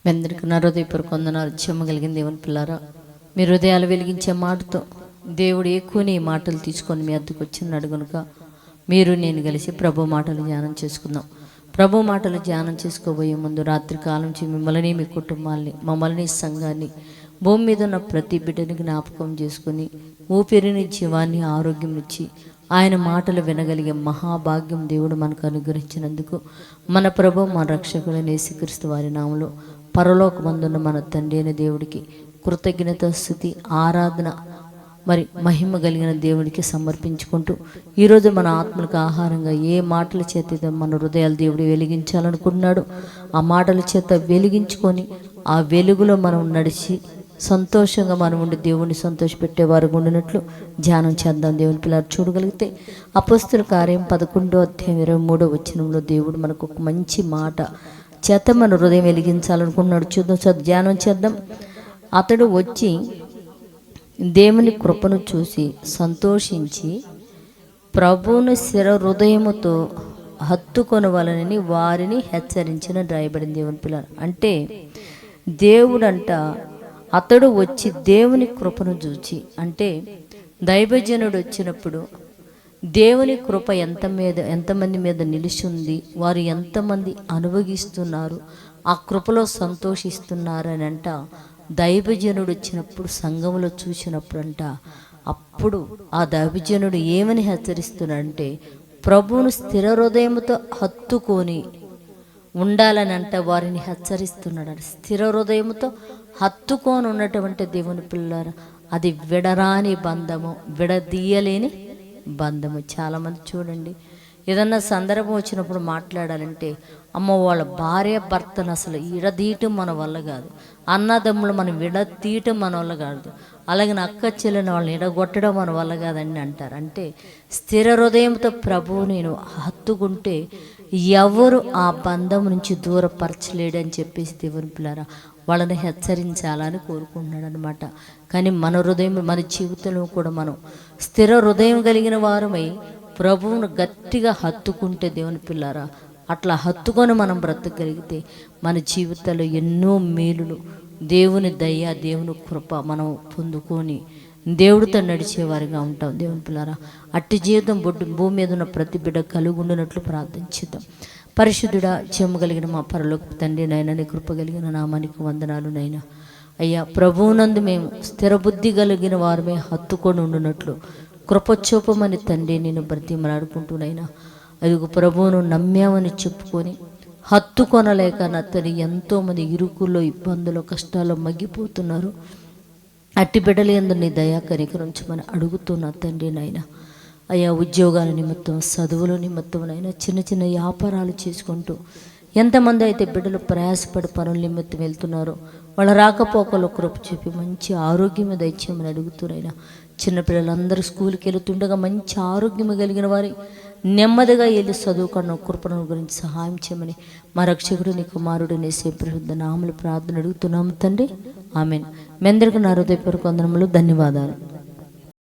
మీ అందరికీ నా హృదయపూర్వక వందనాలు. చెమ్మగలిగిన దేవుని పిల్లారా, మీ హృదయాలు వెలిగించే మాటతో దేవుడు ఎక్కువని ఈ మాటలు తీసుకొని మీ అద్దకు వచ్చినాడు కనుక మీరు నేను కలిసి ప్రభు మాటలు ధ్యానం చేసుకుందాం. ప్రభు మాటలు ధ్యానం చేసుకోబోయే ముందు రాత్రి కాలం నుంచి మిమ్మల్ని, మీ కుటుంబాన్ని, మమ్మల్ని, సంఘాన్ని, భూమి మీద ఉన్న ప్రతి బిడ్డని జ్ఞాపకం చేసుకుని ఊపిరిని, జీవాన్ని, ఆరోగ్యం ఇచ్చి ఆయన మాటలు వినగలిగే మహాభాగ్యం దేవుడు మనకు అనుగ్రహించినందుకు మన ప్రభు, మన రక్షకుడైన యేసుక్రీస్తు వారి నామములో పరలోకమందున్న మన తండ్రి అయిన దేవుడికి కృతజ్ఞత, స్తుతి, ఆరాధన మరి మహిమ కలిగిన దేవుడికి సమర్పించుకుంటూ ఈరోజు మన ఆత్మలకు ఆహారంగా ఏ మాటల చేత మన హృదయాలు దేవుడు వెలిగించాలనుకుంటున్నాడు ఆ మాటల చేత వెలిగించుకొని ఆ వెలుగులో మనం నడిచి సంతోషంగా మనం ఉండి దేవుణ్ణి సంతోషపెట్టేవారు ఉండినట్లు ధ్యానం చేద్దాం. దేవుని పిల్లలు చూడగలిగితే అపొస్తలుల కార్యం 11వ అధ్యాయం 23వ వచనంలో దేవుడు మనకు ఒక మంచి మాట చేత మన హృదయం వెలిగించాలనుకున్నాడు. చూద్దాం, ధ్యానం చేద్దాం. అతడు వచ్చి దేవుని కృపను చూసి సంతోషించి ప్రభువును స్థిర హృదయముతో హత్తుకొనవలనని వారిని హెచ్చరించిన రాయబడింది. దేవుని పిల్లలు అంటే దేవుడంట అతడు వచ్చి దేవుని కృపను చూచి, అంటే దైవజనుడు వచ్చినప్పుడు దేవుని కృప ఎంతమంది మీద నిలిచింది, వారు ఎంతమంది అనుభవిస్తున్నారు, ఆ కృపలో సంతోషిస్తున్నారు అని అంట దైవజనుడు వచ్చినప్పుడు సంఘంలో చూసినప్పుడు అంట అప్పుడు ఆ దైవజనుడు ఏమని హెచ్చరిస్తున్నాడంటే ప్రభువును స్థిర హృదయంతో హత్తుకొని ఉండాలని అంట వారిని హెచ్చరిస్తున్నాడు. స్థిర హృదయంతో హత్తుకొని ఉన్నటువంటి దేవుని పిల్లలు అది విడరాని బంధము, విడదీయలేని బంధము. చాలామంది చూడండి, ఏదన్నా సందర్భం వచ్చినప్పుడు మాట్లాడాలంటే అమ్మ వాళ్ళ భార్య భర్తను అసలు విడదీయటం మన వల్ల కాదు, అన్నదమ్ములు మనం విడదీయటం మన వల్ల కాదు, అలాగే అక్క చెల్లెని వాళ్ళని ఎడగొట్టడం మన వల్ల కాదని అంటారు. అంటే స్థిర హృదయంతో ప్రభువు నేను హత్తుకుంటే ఎవరు ఆ బంధం నుంచి దూరపరచలేడని చెప్పేసి దేవుని పిల్లరా వాళ్ళని హెచ్చరించాలని కోరుకుంటున్నాడు అనమాట. కానీ మన హృదయం, మన జీవితంలో కూడా మనం స్థిర హృదయం కలిగిన వారమై ప్రభువును గట్టిగా హత్తుకుంటే దేవుని పిల్లారా అట్లా హత్తుకొని మనం బ్రతకగలిగితే మన జీవితంలో ఎన్నో మేలులు, దేవుని దయ, దేవుని కృప మనం పొందుకొని దేవుడితో నడిచేవారిగా ఉంటాం. దేవుని పిల్లారా అట్టి జీవితం భూమి మీద ఉన్న ప్రతి బిడ్డ కలిగి ఉండినట్లు ప్రార్థించుదాం. పరిశుద్ధుడా, చెమ్మగలిగిన మా పరలోక తండ్రి నాయన, నీ కృప కలిగిన నామానికి వందనాలు నైనా. అయ్యా ప్రభువునందు మేము స్థిర బుద్ధి కలిగిన వారమే హత్తుకొని ఉండునట్లు కృపచూపమని తండ్రి నేను బ్రతిమలాడుకుంటూనైనా అదిగో ప్రభువును నమ్మామని చెప్పుకొని హత్తుకొనలేక నత్తని ఎంతోమంది ఇరుకుల్లో, ఇబ్బందులు, కష్టాల్లో మగ్గిపోతున్నారు. అట్టి బిడ్డల యందు నీ దయా కనికరించమని అడుగుతున్నా తండ్రి నాయన. అయ్యా ఉద్యోగాల నిమిత్తం, చదువుల నిమిత్తం నైనా చిన్న చిన్న వ్యాపారాలు చేసుకుంటూ ఎంతమంది అయితే బిడ్డలు ప్రయాసపడి పనుల నిమిత్తం వెళ్తున్నారో వాళ్ళ రాకపోకలు కృప చూపి మంచి ఆరోగ్యం దయచేయమని అడుగుతున్నాయినా. చిన్నపిల్లలందరూ స్కూల్కి వెళుతుండగా మంచి ఆరోగ్యం కలిగిన వారి నెమ్మదిగా వెళ్ళి చదువుకున్న కృపను గురించి సహాయం చేయమని మా రక్షకుడు నీ కుమారుడు యేసు పరిశుద్ధ నామములో ప్రార్థన అడుగుతున్నాము తండ్రి, ఆమేన్. మీ అందరికీ నా హృదయపూర్వక వందనములు, ధన్యవాదాలు.